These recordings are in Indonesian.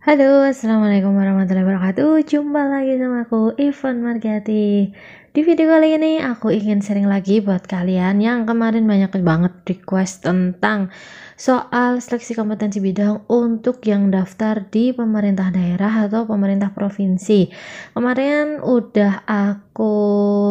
Halo, assalamualaikum warahmatullahi wabarakatuh. Jumpa lagi sama aku, Ivan Margati. Di video kali ini aku ingin sharing lagi buat kalian yang kemarin banyak banget request tentang soal seleksi kompetensi bidang untuk yang daftar di pemerintah daerah atau pemerintah provinsi. Kemarin udah aku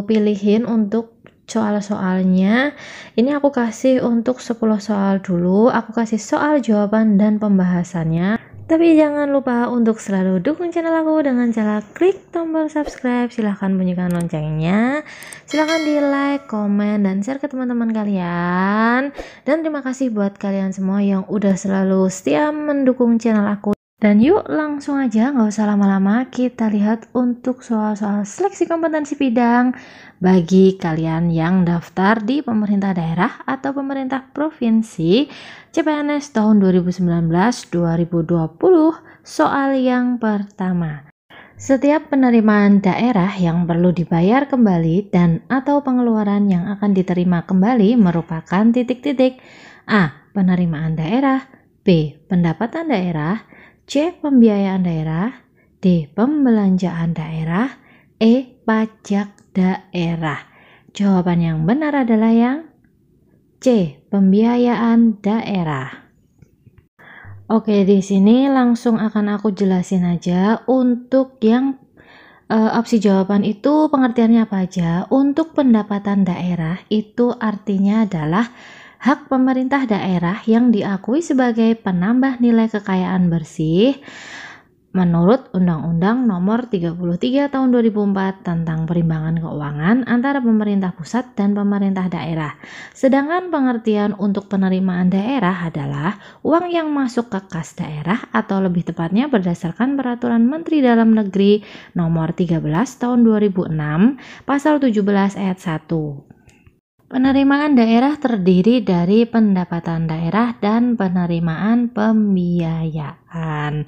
pilihin untuk soal-soalnya. Ini aku kasih untuk 10 soal dulu. Aku kasih soal, jawaban, dan pembahasannya. Tapi jangan lupa untuk selalu dukung channel aku dengan cara klik tombol subscribe. Silahkan bunyikan loncengnya. Silahkan di like, komen, dan share ke teman-teman kalian. Dan terima kasih buat kalian semua yang udah selalu setia mendukung channel aku. Dan yuk langsung aja, nggak usah lama-lama, kita lihat untuk soal-soal seleksi kompetensi bidang bagi kalian yang daftar di pemerintah daerah atau pemerintah provinsi CPNS tahun 2019-2020. Soal yang pertama. Setiap penerimaan daerah yang perlu dibayar kembali dan atau pengeluaran yang akan diterima kembali merupakan titik-titik. A. Penerimaan daerah. B. Pendapatan daerah. C. Pembiayaan daerah. D. Pembelanjaan daerah. E. Pajak daerah. Jawaban yang benar adalah yang C. Pembiayaan daerah. Oke, di sini langsung akan aku jelasin aja untuk yang opsi jawaban itu pengertiannya apa aja. Untuk pendapatan daerah itu artinya adalah hak pemerintah daerah yang diakui sebagai penambah nilai kekayaan bersih menurut Undang-Undang Nomor 33 Tahun 2004 tentang perimbangan keuangan antara pemerintah pusat dan pemerintah daerah. Sedangkan pengertian untuk penerimaan daerah adalah uang yang masuk ke kas daerah atau lebih tepatnya berdasarkan Peraturan Menteri Dalam Negeri Nomor 13 Tahun 2006 Pasal 17 Ayat 1. Penerimaan daerah terdiri dari pendapatan daerah dan penerimaan pembiayaan.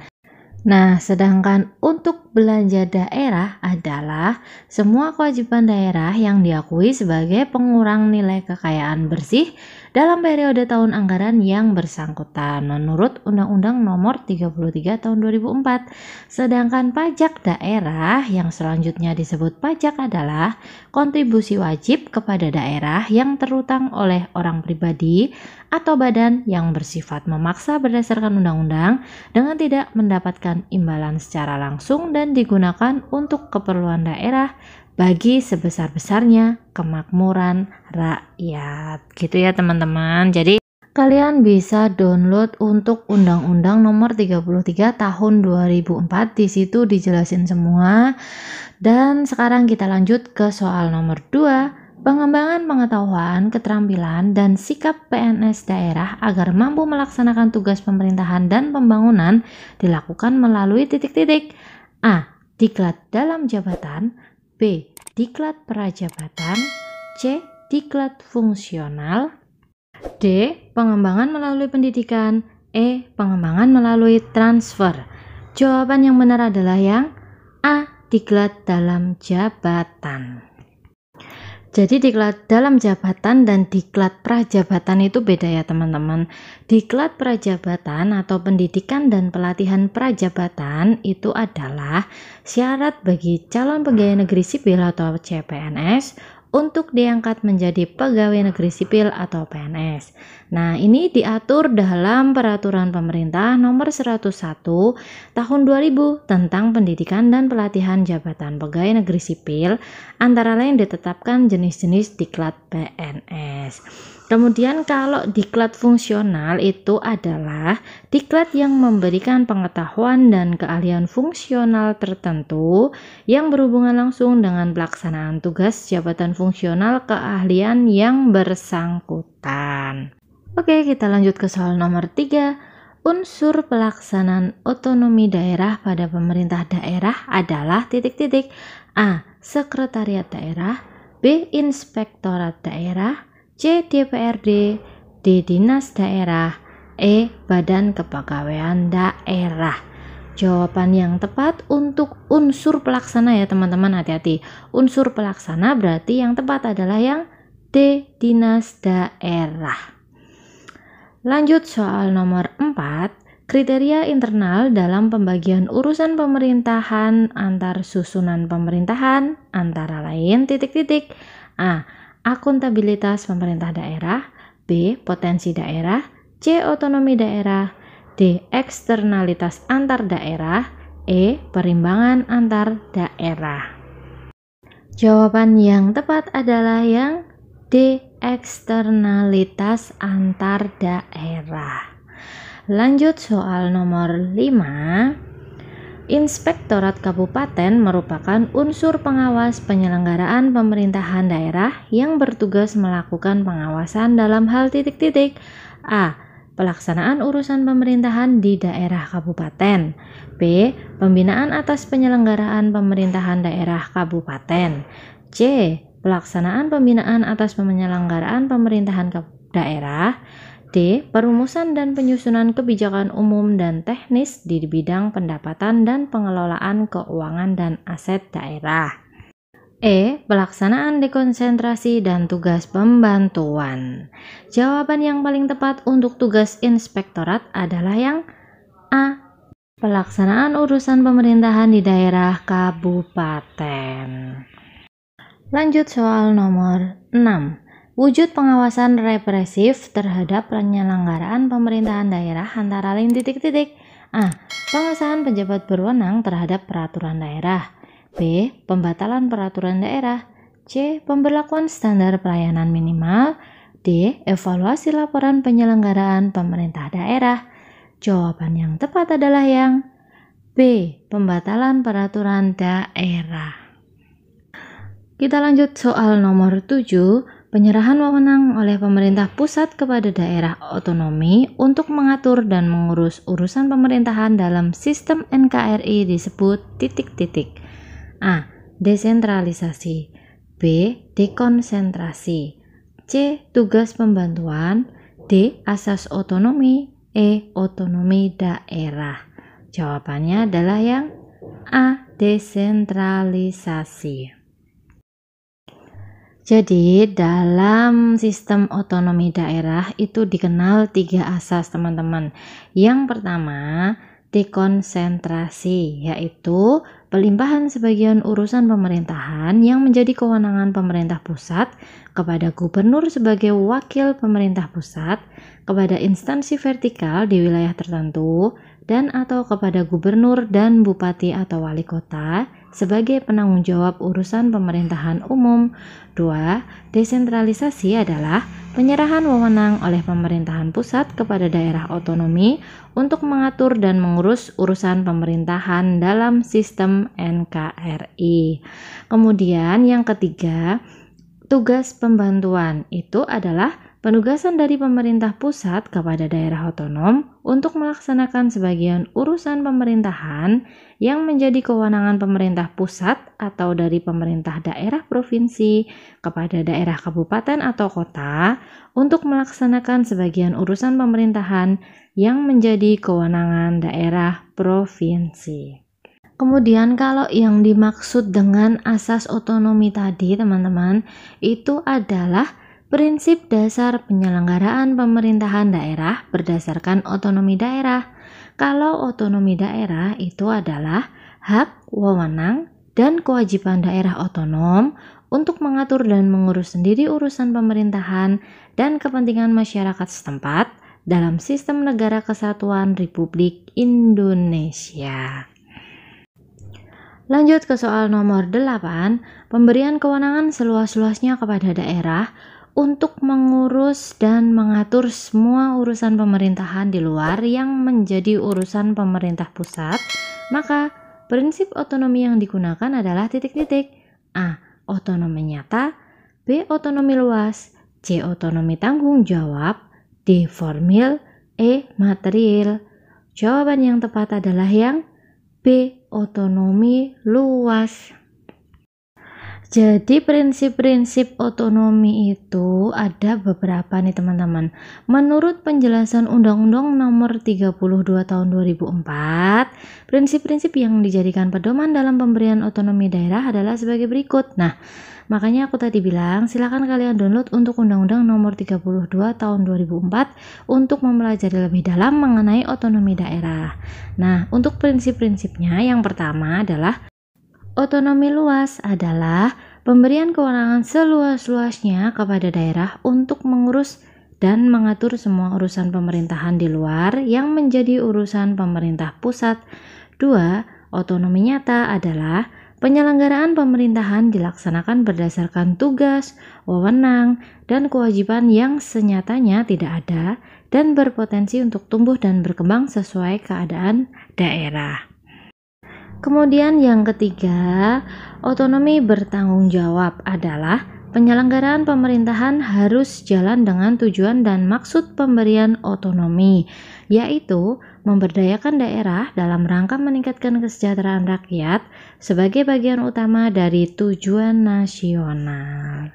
Nah, sedangkan untuk belanja daerah adalah semua kewajiban daerah yang diakui sebagai pengurang nilai kekayaan bersih dalam periode tahun anggaran yang bersangkutan menurut Undang-Undang Nomor 33 Tahun 2004. Sedangkan pajak daerah yang selanjutnya disebut pajak adalah kontribusi wajib kepada daerah yang terutang oleh orang pribadi atau badan yang bersifat memaksa berdasarkan undang-undang dengan tidak mendapatkan imbalan secara langsung dan digunakan untuk keperluan daerah bagi sebesar-besarnya kemakmuran rakyat. Gitu ya teman-teman. Jadi kalian bisa download untuk Undang-Undang Nomor 33 Tahun 2004. Di situ dijelasin semua. Dan sekarang kita lanjut ke soal nomor 2. Pengembangan pengetahuan, keterampilan, dan sikap PNS daerah agar mampu melaksanakan tugas pemerintahan dan pembangunan dilakukan melalui titik-titik. A. Diklat dalam jabatan. B. Diklat prajabatan. C. Diklat fungsional. D. Pengembangan melalui pendidikan. E. Pengembangan melalui transfer. Jawaban yang benar adalah yang A. Diklat dalam jabatan. Jadi diklat dalam jabatan dan diklat prajabatan itu beda ya teman-teman. Diklat prajabatan atau pendidikan dan pelatihan prajabatan itu adalah syarat bagi calon pegawai negeri sipil atau CPNS untuk diangkat menjadi pegawai negeri sipil atau PNS. Nah, ini diatur dalam Peraturan Pemerintah Nomor 101 Tahun 2000 tentang pendidikan dan pelatihan jabatan pegawai negeri sipil, antara lain ditetapkan jenis-jenis diklat PNS. Kemudian kalau diklat fungsional itu adalah diklat yang memberikan pengetahuan dan keahlian fungsional tertentu yang berhubungan langsung dengan pelaksanaan tugas jabatan fungsional keahlian yang bersangkutan. Oke, kita lanjut ke soal nomor 3. Unsur pelaksanaan otonomi daerah pada pemerintah daerah adalah titik-titik. A. Sekretariat daerah. B. Inspektorat daerah. C. DPRD. D. Dinas daerah. E. Badan Kepegawaian daerah. Jawaban yang tepat untuk unsur pelaksana ya teman-teman, hati-hati. Unsur pelaksana berarti yang tepat adalah yang D. Dinas daerah. Lanjut soal nomor 4. Kriteria internal dalam pembagian urusan pemerintahan antar susunan pemerintahan antara lain titik-titik. A. Akuntabilitas pemerintah daerah. B. Potensi daerah. C. Otonomi daerah. D. Eksternalitas antar daerah. E. Perimbangan antar daerah. Jawaban yang tepat adalah yang D. Eksternalitas antar daerah. Lanjut soal nomor 5. Inspektorat Kabupaten merupakan unsur pengawas penyelenggaraan pemerintahan daerah yang bertugas melakukan pengawasan dalam hal titik-titik. A. Pelaksanaan urusan pemerintahan di daerah kabupaten. B. Pembinaan atas penyelenggaraan pemerintahan daerah kabupaten. C. Pelaksanaan pembinaan atas penyelenggaraan pemerintahan daerah. D. Perumusan dan penyusunan kebijakan umum dan teknis di bidang pendapatan dan pengelolaan keuangan dan aset daerah. E. Pelaksanaan dekonsentrasi dan tugas pembantuan. Jawaban yang paling tepat untuk tugas inspektorat adalah yang A. Pelaksanaan urusan pemerintahan di daerah kabupaten. Lanjut soal nomor 6. Wujud pengawasan represif terhadap penyelenggaraan pemerintahan daerah antara lain titik-titik. A. Pengesahan pejabat berwenang terhadap peraturan daerah. B. Pembatalan peraturan daerah. C. Pemberlakuan standar pelayanan minimal. D. Evaluasi laporan penyelenggaraan pemerintah daerah. Jawaban yang tepat adalah yang B. Pembatalan peraturan daerah. Kita lanjut soal nomor 7. Penyerahan wewenang oleh pemerintah pusat kepada daerah otonomi untuk mengatur dan mengurus urusan pemerintahan dalam sistem NKRI disebut titik-titik. A. Desentralisasi. B. Dekonsentrasi. C. Tugas pembantuan. D. Asas otonomi. E. Otonomi daerah. Jawabannya adalah yang A. Desentralisasi. Jadi dalam sistem otonomi daerah itu dikenal 3 asas teman-teman. Yang pertama dekonsentrasi, yaitu pelimpahan sebagian urusan pemerintahan yang menjadi kewenangan pemerintah pusat kepada gubernur sebagai wakil pemerintah pusat, kepada instansi vertikal di wilayah tertentu, dan atau kepada gubernur dan bupati atau wali kota sebagai penanggung jawab urusan pemerintahan umum. 2. Desentralisasi adalah penyerahan wewenang oleh pemerintahan pusat kepada daerah otonomi untuk mengatur dan mengurus urusan pemerintahan dalam sistem NKRI. Kemudian yang ketiga, tugas pembantuan itu adalah penugasan dari pemerintah pusat kepada daerah otonom untuk melaksanakan sebagian urusan pemerintahan yang menjadi kewenangan pemerintah pusat atau dari pemerintah daerah provinsi kepada daerah kabupaten atau kota untuk melaksanakan sebagian urusan pemerintahan yang menjadi kewenangan daerah provinsi. Kemudian kalau yang dimaksud dengan asas otonomi tadi teman-teman, itu adalah prinsip dasar penyelenggaraan pemerintahan daerah berdasarkan otonomi daerah. Kalau otonomi daerah itu adalah hak, wewenang, dan kewajiban daerah otonom untuk mengatur dan mengurus sendiri urusan pemerintahan dan kepentingan masyarakat setempat dalam sistem negara kesatuan Republik Indonesia. Lanjut ke soal nomor 8, pemberian kewenangan seluas-luasnya kepada daerah untuk mengurus dan mengatur semua urusan pemerintahan di luar yang menjadi urusan pemerintah pusat, maka prinsip otonomi yang digunakan adalah titik-titik. A. Otonomi nyata. B. Otonomi luas. C. Otonomi tanggung jawab. D. Formil. E. Material. Jawaban yang tepat adalah yang B. Otonomi luas. Jadi prinsip-prinsip otonomi itu ada beberapa nih teman-teman. Menurut penjelasan Undang-Undang Nomor 32 Tahun 2004, prinsip-prinsip yang dijadikan pedoman dalam pemberian otonomi daerah adalah sebagai berikut. Nah, makanya aku tadi bilang silakan kalian download untuk Undang-Undang Nomor 32 Tahun 2004 untuk mempelajari lebih dalam mengenai otonomi daerah. Nah, untuk prinsip-prinsipnya yang pertama adalah otonomi luas adalah pemberian kewenangan seluas-luasnya kepada daerah untuk mengurus dan mengatur semua urusan pemerintahan di luar yang menjadi urusan pemerintah pusat. 2. Otonomi nyata adalah penyelenggaraan pemerintahan dilaksanakan berdasarkan tugas, wewenang, dan kewajiban yang senyatanya tidak ada dan berpotensi untuk tumbuh dan berkembang sesuai keadaan daerah. Kemudian yang ketiga, otonomi bertanggung jawab adalah penyelenggaraan pemerintahan harus jalan dengan tujuan dan maksud pemberian otonomi, yaitu memberdayakan daerah dalam rangka meningkatkan kesejahteraan rakyat sebagai bagian utama dari tujuan nasional.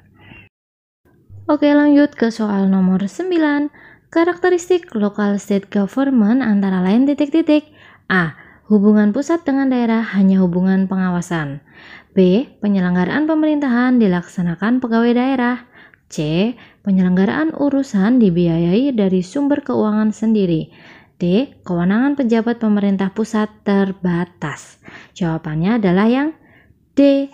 Oke, lanjut ke soal nomor 9. Karakteristik local state government antara lain titik-titik. A. Hubungan pusat dengan daerah hanya hubungan pengawasan. B. Penyelenggaraan pemerintahan dilaksanakan pegawai daerah. C. Penyelenggaraan urusan dibiayai dari sumber keuangan sendiri. D. Kewenangan pejabat pemerintah pusat terbatas. Jawabannya adalah yang D.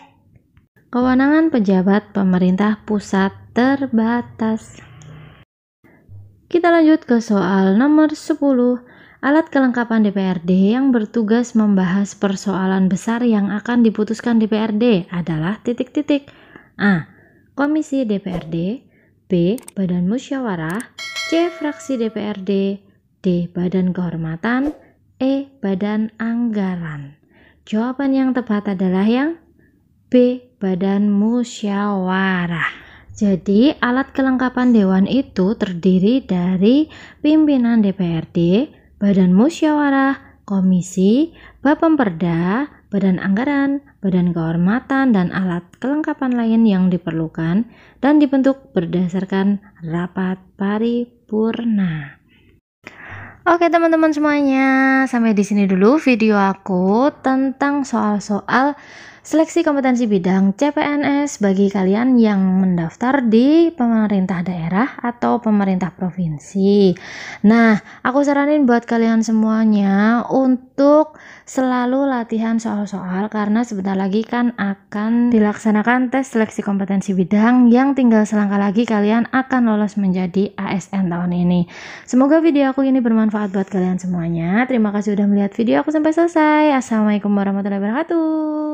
Kewenangan pejabat pemerintah pusat terbatas. Kita lanjut ke soal nomor 10. Alat kelengkapan DPRD yang bertugas membahas persoalan besar yang akan diputuskan DPRD adalah titik-titik. A. Komisi DPRD. B. Badan Musyawarah. C. Fraksi DPRD. D. Badan Kehormatan. E. Badan Anggaran. Jawaban yang tepat adalah yang B. Badan Musyawarah. Jadi alat kelengkapan dewan itu terdiri dari pimpinan DPRD, Badan Musyawarah, Komisi, Bapemperda, Badan Anggaran, Badan Kehormatan, dan alat kelengkapan lain yang diperlukan dan dibentuk berdasarkan rapat paripurna. Oke teman-teman semuanya, sampai di sini dulu video aku tentang soal-soal seleksi kompetensi bidang CPNS bagi kalian yang mendaftar di pemerintah daerah atau pemerintah provinsi. Nah, aku saranin buat kalian semuanya untuk selalu latihan soal-soal karena sebentar lagi kan akan dilaksanakan tes seleksi kompetensi bidang yang tinggal selangkah lagi kalian akan lolos menjadi ASN tahun ini. Semoga video aku ini bermanfaat buat kalian semuanya. Terima kasih sudah melihat video aku sampai selesai. Assalamualaikum warahmatullahi wabarakatuh.